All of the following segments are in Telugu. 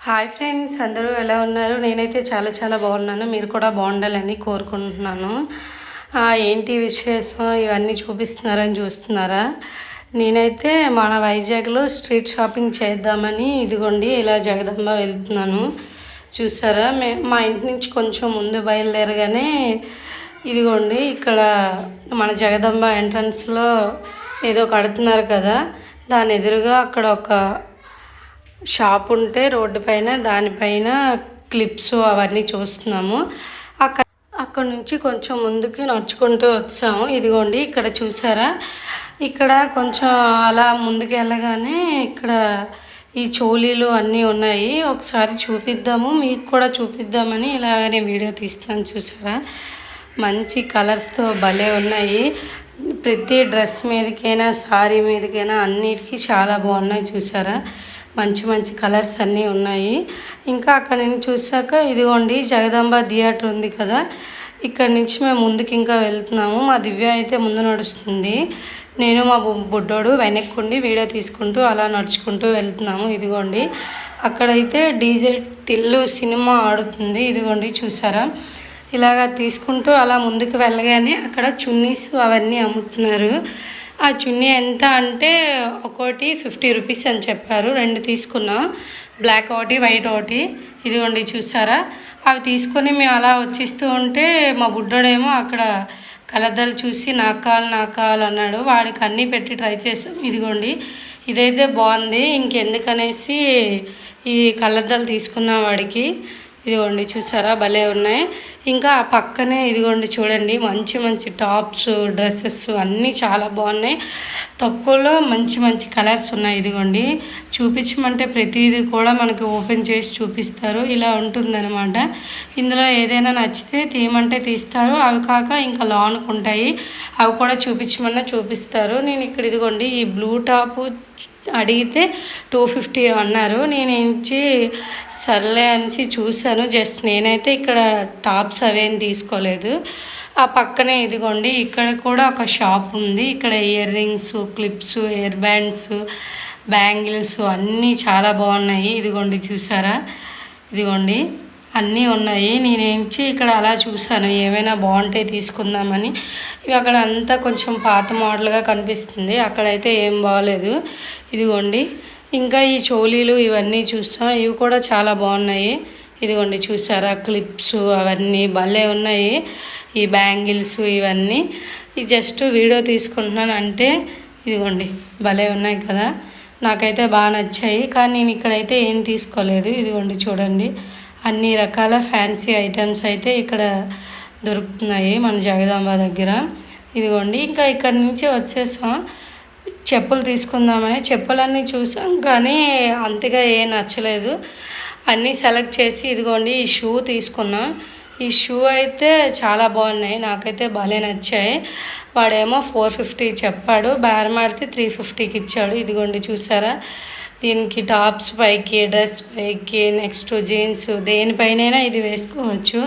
హాయ్ ఫ్రెండ్స్, అందరూ ఎలా ఉన్నారు? నేనైతే చాలా బాగున్నాను. మీరు కూడా బాగుండాలని కోరుకుంటున్నాను. ఏంటి విశేషం ఇవన్నీ చూపిస్తున్నారని చూస్తున్నారా? నేనైతే మన వైజాగ్లో స్ట్రీట్ షాపింగ్ చేద్దామని ఇదిగోండి ఇలా జగదంబ వెళ్తున్నాను. చూసారా? మా ఇంటి నుంచి కొంచెం ముందు బయలుదేరగానే ఇదిగోండి ఇక్కడ మన జగదంబ ఎంట్రన్స్లో ఏదో కడుతున్నారు కదా, దాని ఎదురుగా అక్కడ ఒక షాప్ ఉంటే రోడ్డు పైన దానిపైన క్లిప్స్ అవన్నీ చూస్తున్నాము. అక్కడ నుంచి కొంచెం ముందుకు నడుచుకుంటూ వచ్చాము. ఇదిగోండి ఇక్కడ చూసారా, ఇక్కడ కొంచెం అలా ముందుకు వెళ్ళగానే ఇక్కడ ఈ చోలీలు అన్నీ ఉన్నాయి. ఒకసారి చూపిద్దాము, మీకు కూడా చూపిద్దామని ఇలాగనే వీడియో తీస్తున్నాను. చూసారా, మంచి కలర్స్తో భలే ఉన్నాయి. ప్రతి డ్రెస్ మీదకైనా సారీ మీదకైనా అన్నిటికీ చాలా బాగున్నాయి. చూసారా, మంచి కలర్స్ అన్నీ ఉన్నాయి. ఇంకా అక్కడ నుంచి చూసాక ఇదిగోండి జగదంబ థియేటర్ ఉంది కదా, ఇక్కడ నుంచి మేము ముందుకు ఇంకా వెళ్తున్నాము. మా దివ్య అయితే ముందు నడుస్తుంది, నేను మా బుడ్డోడు వెనక్కుండి వీడియో తీసుకుంటూ అలా నడుచుకుంటూ వెళ్తున్నాము. ఇదిగోండి అక్కడైతే డీజే టిల్లు సినిమా ఆడుతుంది. ఇదిగోండి చూసారా, ఇలాగా తీసుకుంటూ అలా ముందుకు వెళ్ళగానే అక్కడ చున్నీస్ అవన్నీ అమ్ముతున్నారు. ఆ చున్నీ ఎంత అంటే ఒకటి 50 రూపీస్ అని చెప్పారు. 2 తీసుకున్నా, బ్లాక్ ఒకటి వైట్ ఒకటి. ఇదిగోండి చూసారా, అవి తీసుకొని మేము అలా వచ్చిస్తూ ఉంటే మా బుడ్డోడేమో అక్కడ కలద్దలు చూసి నాకు కావాలి అన్నాడు. వాడికి అన్నీ పెట్టి ట్రై చేసాం. ఇదిగోండి ఇదైతే బాగుంది, ఇంకెందుకనేసి ఈ కలద్దలు తీసుకున్నా వాడికి. ఇదిగోండి చూసారా, భలే ఉన్నాయి. ఇంకా ఆ పక్కనే ఇదిగోండి చూడండి, మంచి టాప్స్ డ్రెస్సెస్ అన్నీ చాలా బాగున్నాయి. తక్కువలో మంచి కలర్స్ ఉన్నాయి. ఇదిగోండి చూపించమంటే ప్రతిదీ కూడా మనకి ఓపెన్ చేసి చూపిస్తారు. ఇలా ఉంటుందన్నమాట. ఇందులో ఏదైనా నచ్చితే తీయమంటే తీస్తారు, అవి కాక ఇంకా లాన్కు ఉంటాయి, అవి కూడా చూపించమన్నా చూపిస్తారు. నేను ఇక్కడ ఇదిగోండి ఈ బ్లూ టాపు అడిగితే 250 అన్నారు. నేనేంచి సర్లే అనేసి చూశాను. జస్ట్ నేనైతే ఇక్కడ టాప్స్ అవేం తీసుకోలేదు. ఆ పక్కనే ఇదిగోండి ఇక్కడ కూడా ఒక షాప్ ఉంది. ఇక్కడ ear rings, clips, year bands, bangles అన్నీ చాలా బాగున్నాయి. ఇదిగోండి చూసారా, ఇదిగోండి అన్నీ ఉన్నాయి. నేనేంచి ఇక్కడ అలా చూసాను, ఏమైనా బాగుంటాయి తీసుకుందామని. ఇవి అక్కడ అంతా కొంచెం పాత మోడల్గా కనిపిస్తుంది, అక్కడైతే ఏం బాగలేదు. ఇదిగోండి ఇంకా ఈ చోలీలు ఇవన్నీ చూస్తాం, ఇవి కూడా చాలా బాగున్నాయి. ఇదిగోండి చూసారా, క్లిప్స్ అవన్నీ భలే ఉన్నాయి. ఈ బ్యాంగిల్స్ ఇవన్నీ ఈ జస్ట్ వీడియో తీసుకుంటున్నాను అంటే ఇదిగోండి భలే ఉన్నాయి కదా, నాకైతే బాగా నచ్చాయి. కానీ నేను ఇక్కడైతే ఏం తీసుకోలేదు. ఇదిగోండి చూడండి, అన్ని రకాల ఫ్యాన్సీ ఐటమ్స్ అయితే ఇక్కడ దొరుకుతున్నాయి మన జగదాంబ దగ్గర. ఇదిగోండి ఇంకా ఇక్కడ నుంచి వచ్చేసాం. చెప్పులు తీసుకుందామని చెప్పులన్నీ చూసాం, కానీ అంతగా ఏం నచ్చలేదు. అన్నీ సెలెక్ట్ చేసి ఇదిగోండి ఈ షూ తీసుకున్నా. ఈ షూ అయితే చాలా బాగున్నాయి, నాకైతే భలే నచ్చాయి. వాడేమో 450 చెప్పాడు, బేరమాడితే 350కి ఇచ్చాడు. ఇదిగోండి చూసారా, దీనికి టాప్స్ పైకి, డ్రెస్ పైకి, నెక్స్ట్ జీన్స్, దేనిపైనైనా ఇది వేసుకోవచ్చు.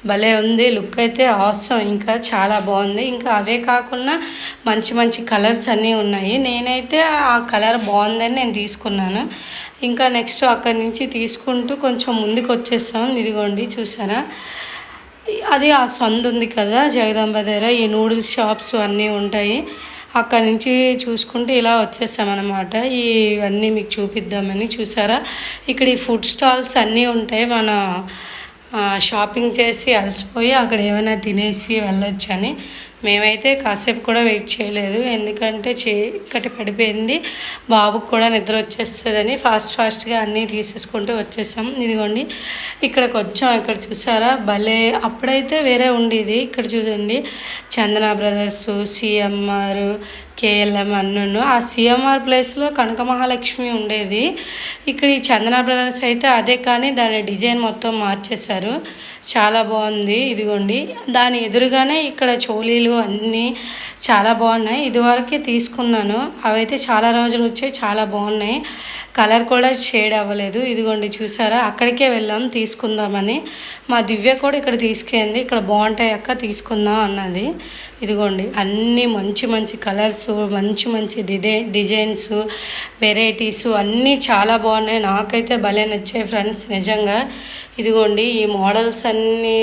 భలే ఉంది, లుక్ అయితే అవసరం, ఇంకా చాలా బాగుంది. ఇంకా అవే కాకుండా మంచి కలర్స్ అన్నీ ఉన్నాయి. నేనైతే ఆ కలర్ బాగుందని నేను తీసుకున్నాను. ఇంకా నెక్స్ట్ అక్కడి నుంచి తీసుకుంటూ కొంచెం ముందుకు వచ్చేస్తాం. ఇదిగోండి చూసారా, అది ఆ సందు ఉంది కదా జగదాంబ దగ్గర, ఈ నూడిల్స్ షాప్స్ అన్నీ ఉంటాయి. అక్కడి నుంచి చూసుకుంటూ ఇలా వచ్చేసామన్నమాట. ఇవన్నీ మీకు చూపిద్దామని. చూసారా, ఇక్కడ ఈ ఫుడ్ స్టాల్స్ అన్నీ ఉంటాయి. మన షాపింగ్ చేసి అలసిపోయి అక్కడ ఏమైనా తినేసి వెళ్ళొచ్చు అని. మేమైతే కాసేపు కూడా వెయిట్ చేయలేదు, ఎందుకంటే చీకటి పడిపోయింది, బాబుకు కూడా నిద్ర వచ్చేస్తుందని ఫాస్ట్గా అన్నీ తీసేసుకుంటూ వచ్చేసాం. ఇదిగోండి ఇక్కడికి వచ్చాం. ఇక్కడ చూసారా భలే, అప్పుడైతే వేరే ఉండేది. ఇక్కడ చూడండి చందన బ్రదర్స్, సిఎంఆర్, కేఎల్ఎం అన్ను. ఆ సిఎంఆర్ ప్లేస్లో కనక మహాలక్ష్మి ఉండేది. ఇక్కడ ఈ చందన బ్రదర్స్ అయితే అదే, కానీ దాని డిజైన్ మొత్తం మార్చేశారు, చాలా బాగుంది. ఇదిగోండి దాని ఎదురుగానే ఇక్కడ చోలీలు అన్నీ చాలా బాగున్నాయి. ఇదివరకే తీసుకున్నాను, అవైతే చాలా రోజులు వచ్చాయి, చాలా బాగున్నాయి. కలర్ కూడా షేడ్ అవ్వలేదు. ఇదిగోండి చూసారా, అక్కడికే వెళ్ళాం తీసుకుందామని. మా దివ్య కూడా ఇక్కడ తీసుకెళ్ళింది, ఇక్కడ బాగుంటాయి అక్క తీసుకుందాం అన్నది. ఇదిగోండి అన్నీ మంచి మంచి కలర్స్, మంచి మంచి డిజైన్స్, వెరైటీస్ అన్నీ చాలా బాగున్నాయి. నాకైతే భలే నచ్చాయి ఫ్రెండ్స్ నిజంగా. ఇదిగోండి ఈ మోడల్స్ అన్నీ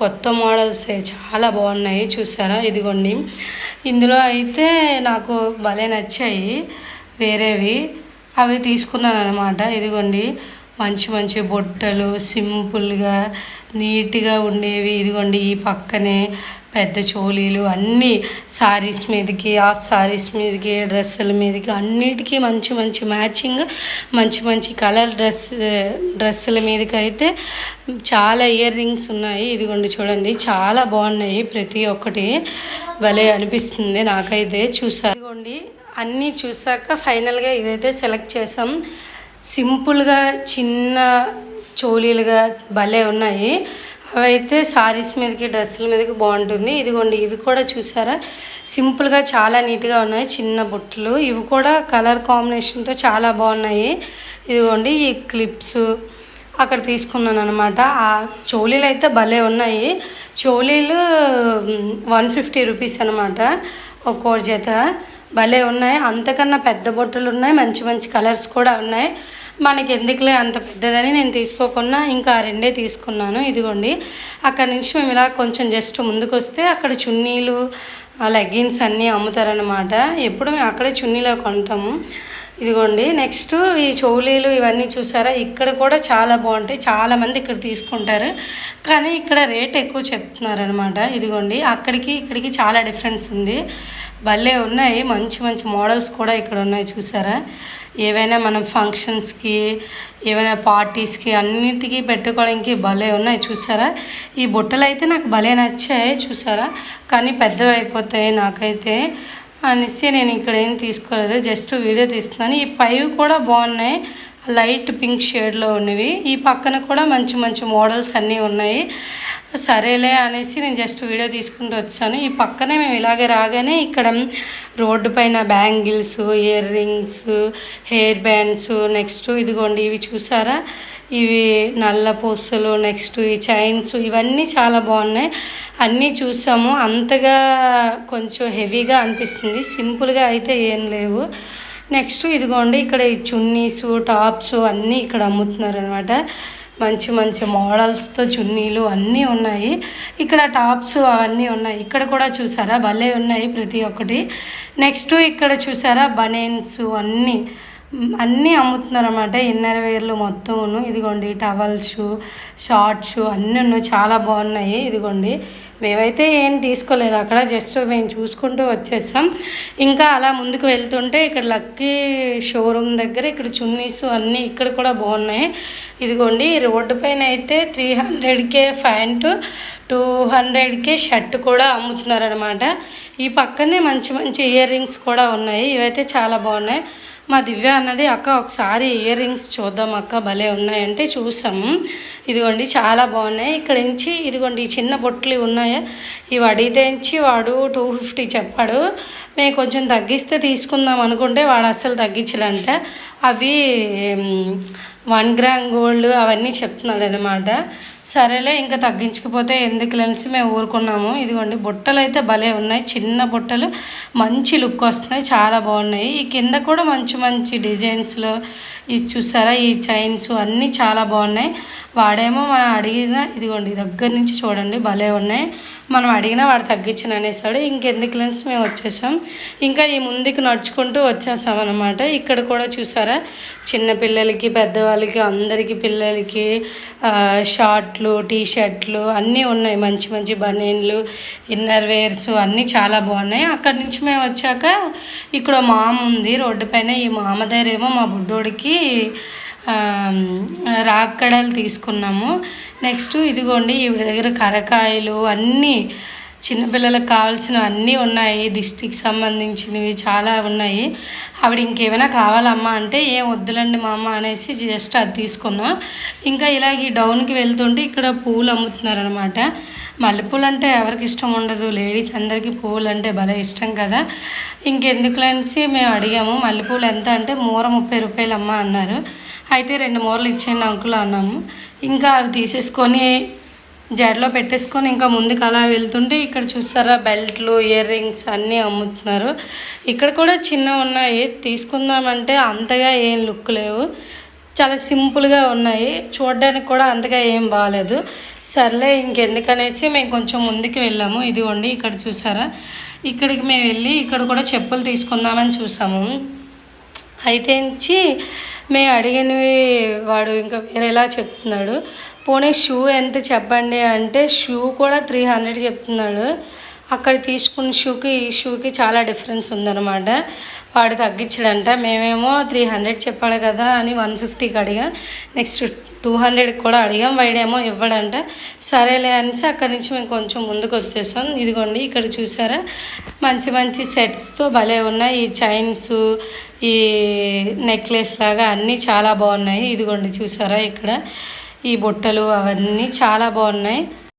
కొత్త మోడల్సే, చాలా బాగున్నాయి చూసారా. ఇదిగోండి ఇందులో అయితే నాకు భలే నచ్చాయి వేరేవి, అవి తీసుకున్నాను అనమాట. ఇదిగోండి మంచి మంచి బొట్టలు సింపుల్గా నీట్గా ఉండేవి. ఇదిగోండి ఈ పక్కనే పెద్ద చోలీలు అన్నీ సారీస్ మీదకి, హాఫ్ సారీస్ మీదకి, డ్రెస్సుల మీదకి అన్నిటికీ మంచి మంచి మ్యాచింగ్, మంచి మంచి కలర్ డ్రెస్సుల మీదకి అయితే చాలా ఇయర్ రింగ్స్ ఉన్నాయి. ఇదిగోండి చూడండి చాలా బాగున్నాయి, ప్రతి ఒక్కటి భలే అనిపిస్తుంది నాకైతే. చూసారు ఇదిగోండి అన్నీ చూసాక ఫైనల్గా ఇవైతే సెలెక్ట్ చేసాం. సింపుల్గా చిన్న చోలీలుగా భలే ఉన్నాయి. అవైతే సారీస్ మీదకి, డ్రెస్సుల మీదకి బాగుంటుంది. ఇదిగోండి ఇవి కూడా చూసారా సింపుల్గా చాలా నీట్గా ఉన్నాయి, చిన్న బుట్టలు. ఇవి కూడా కలర్ కాంబినేషన్తో చాలా బాగున్నాయి. ఇదిగోండి ఈ క్లిప్స్ అక్కడ తీసుకున్నాను అనమాట. ఆ చోలీలు అయితే భలే ఉన్నాయి. చోలీలు 150 రూపీస్ అనమాట ఒక్కో జత. భలే ఉన్నాయి. అంతకన్నా పెద్ద బొట్టలు ఉన్నాయి, మంచి మంచి కలర్స్ కూడా ఉన్నాయి. మనకి ఎందుకులే అంత పెద్దదని నేను తీసుకోకుండా ఇంకా ఆ రెండే తీసుకున్నాను. ఇదిగోండి అక్కడ నుంచి మేము ఇలా కొంచెం జస్ట్ ముందుకు వస్తే అక్కడ చున్నీలు, లెగ్గిన్స్ అన్నీ అమ్ముతారనమాట. ఎప్పుడు మేము అక్కడే చున్నీలో కొంటాము. ఇదిగోండి నెక్స్ట్ ఈ చోలీలు ఇవన్నీ చూసారా, ఇక్కడ కూడా చాలా బాగుంటాయి. చాలామంది ఇక్కడ తీసుకుంటారు, కానీ ఇక్కడ రేట్ ఎక్కువ చెప్తున్నారు అనమాట. ఇదిగోండి అక్కడికి ఇక్కడికి చాలా డిఫరెన్స్ ఉంది. భలే ఉన్నాయి, మంచి మంచి మోడల్స్ కూడా ఇక్కడ ఉన్నాయి చూసారా. ఏవైనా మనం ఫంక్షన్స్కి, ఏవైనా పార్టీస్కి అన్నిటికీ పెట్టుకోవడానికి భలే ఉన్నాయి చూసారా. ఈ బుట్టలు అయితే నాకు భలే నచ్చాయి చూసారా, కానీ పెద్దవి అయిపోతాయి నాకైతే అనేసి నేను ఇక్కడ ఏం తీసుకోలేదు, జస్ట్ వీడియో తీస్తున్నాను. ఈ పైవి కూడా బాగున్నాయి, లైట్ పింక్ షేడ్లో ఉన్నవి. ఈ పక్కన కూడా మంచి మంచి మోడల్స్ అన్నీ ఉన్నాయి. సరేలే అనేసి నేను జస్ట్ వీడియో తీసుకుంటూ వచ్చాను. ఈ పక్కనే మేము ఇలాగే రాగానే ఇక్కడ రోడ్డు పైన bangles, ear rings, hair bands, next ఇదిగోండి ఇవి చూసారా, ఇవి నల్ల పూసలు, నెక్స్ట్ ఈ చైన్స్, ఇవన్నీ చాలా బాగున్నాయి. అన్నీ చూసాము, అంతగా కొంచెం హెవీగా అనిపిస్తుంది, సింపుల్గా అయితే ఏం లేవు. నెక్స్ట్ ఇదిగోండి ఇక్కడ ఈ చున్నీసు, టాప్స్ అన్నీ ఇక్కడ అమ్ముతున్నారు అనమాట. మంచి మంచి మోడల్స్తో చున్నీలు అన్నీ ఉన్నాయి. ఇక్కడ టాప్స్ అవన్నీ ఉన్నాయి. ఇక్కడ కూడా చూసారా భలే ఉన్నాయి ప్రతి ఒక్కటి. నెక్స్ట్ ఇక్కడ చూసారా బనీన్స్ అన్నీ అమ్ముతున్నారు అన్నమాట. ఇన్నర్ వేర్లు మొత్తమును. ఇదిగోండి టవల్స్, షార్ట్స్ అన్నీ ఉన్నాయి, చాలా బాగున్నాయి. ఇదిగోండి మేమైతే ఏం తీసుకోలేదు అక్కడ, జస్ట్ మేము చూసుకుంటూ వచ్చేసాం. ఇంకా అలా ముందుకు వెళ్తుంటే ఇక్కడ లక్కీ షోరూమ్ దగ్గర ఇక్కడ చున్నీస్ అన్నీ ఇక్కడ కూడా బాగున్నాయి. ఇదిగోండి రోడ్డు పైన అయితే 300కే ప్యాంట్, 200కే షర్ట్ కూడా అమ్ముతున్నారనమాట. ఈ పక్కనే మంచి మంచి ఇయర్ రింగ్స్ కూడా ఉన్నాయి, ఇవైతే చాలా బాగున్నాయి. మా దివ్య అన్నది అక్క ఒకసారి ఇయర్ రింగ్స్ చూద్దాం అక్క భలే ఉన్నాయంటే చూసాము. ఇదిగోండి చాలా బాగున్నాయి. ఇక్కడ నుంచి ఇదిగోండి ఈ చిన్న బొట్లు ఉన్నాయా, ఇవి అడిగితే వాడు 250 చెప్పాడు. మేము కొంచెం తగ్గిస్తే తీసుకుందాం అనుకుంటే వాడు అస్సలు తగ్గించడంట. అవి 1 గ్రామ్ గోల్డ్ అవన్నీ చెప్తున్నాడు అనమాట. సరేలే ఇంకా తగ్గించకపోతే ఎందుకు లేసి మేము ఊరుకున్నాము. ఇదిగోండి బుట్టలు అయితే భలే ఉన్నాయి, చిన్న బుట్టలు మంచి లుక్ వస్తున్నాయి, చాలా బాగున్నాయి. ఈ కింద కూడా మంచి మంచి డిజైన్స్లో ఇది చూసారా, ఈ చైన్స్ అన్నీ చాలా బాగున్నాయి. వాడేమో మనం అడిగిన ఇదిగోండి దగ్గర నుంచి చూడండి భలే ఉన్నాయి, మనం అడిగినా వాడు తగ్గించను అనేసాడు. ఇంకెందుకు లేసి మేము వచ్చేసాం. ఇంకా ఈ ముందుకు నడుచుకుంటూ వచ్చేసాం అనమాట. ఇక్కడ కూడా చూసారా చిన్నపిల్లలకి, పెద్దవాళ్ళకి, అందరికీ, పిల్లలకి షార్ట్లు, టీషర్ట్లు అన్నీ ఉన్నాయి. మంచి మంచి బనీన్లు, ఇన్నర్ వేర్స్ అన్నీ చాలా బాగున్నాయి. అక్కడి నుంచి మేము వచ్చాక ఇక్కడ మామ ఉంది రోడ్డు పైన. ఈ మామ దగ్గర ఏమో మా బుడ్డోడికి రాక్కడలు తీసుకున్నాము. నెక్స్ట్ ఇదిగోండి ఈవిడ దగ్గర కరకాయలు అన్నీ చిన్నపిల్లలకు కావాల్సినవి అన్నీ ఉన్నాయి, దిష్టికి సంబంధించినవి చాలా ఉన్నాయి. ఆవిడ ఇంకేమైనా కావాలమ్మా అంటే ఏం వద్దులండి మా అమ్మ అనేసి జస్ట్ అది తీసుకున్నాం. ఇంకా ఇలాగ ఈ డౌన్కి వెళ్తుంటే ఇక్కడ పూలు అమ్ముతున్నారు అనమాట. మల్లెపూలు అంటే ఎవరికి ఇష్టం ఉండదు, లేడీస్ అందరికీ పువ్వులు అంటే భలే ఇష్టం కదా. ఇంకెందుకులేసి మేము అడిగాము మల్లెపూలు ఎంత అంటే మూర 30 రూపాయలు అమ్మ అన్నారు. అయితే 2 మూరలు ఇచ్చేయండి అంకుల్ అన్నాము. ఇంకా అవి తీసేసుకొని జడలో పెట్టేసుకొని ఇంకా ముందుకు అలా వెళ్తుంటే ఇక్కడ చూసారా బెల్ట్లు, ఇయర్ రింగ్స్ అన్నీ అమ్ముతున్నారు. ఇక్కడ కూడా చిన్నవి ఉన్నాయి, తీసుకుందామంటే అంతగా ఏం లుక్ లేవు, చాలా సింపుల్గా ఉన్నాయి, చూడడానికి కూడా అంతగా ఏం బాగాలేదు. సర్లే ఇంకెందుకనేసి మేము కొంచెం ముందుకు వెళ్ళాము. ఇదిగోండి ఇక్కడ చూసారా, ఇక్కడికి మేము వెళ్ళి ఇక్కడ కూడా చెప్పులు తీసుకుందామని చూసాము. అయితే మేము అడిగినవి వాడు ఇంకా వేరేలా చెప్తున్నాడు. పోనీ షూ ఎంత చెప్పండి అంటే షూ కూడా 300 చెప్తున్నాడు. అక్కడ తీసుకున్న షూకి ఈ షూకి చాలా డిఫరెన్స్ ఉందన్నమాట. వాడు తగ్గించడంట. మేమేమో 300 చెప్పాడు కదా అని 150కి అడిగాం. నెక్స్ట్ 200కి కూడా అడిగాం. వాడేమో ఇవ్వడంట. సరేలే అనేసి అక్కడి నుంచి మేము కొంచెం ముందుకు వచ్చేసాం. ఇదిగోండి ఇక్కడ చూసారా మంచి మంచి సెట్స్తో భలే ఉన్నాయి. ఈ చైన్స్, ఈ నెక్లెస్ లాగా అన్నీ చాలా బాగున్నాయి. ఇదిగోండి చూసారా ఇక్కడ ఈ బుట్టలు అవన్నీ చాలా బాగున్నాయి.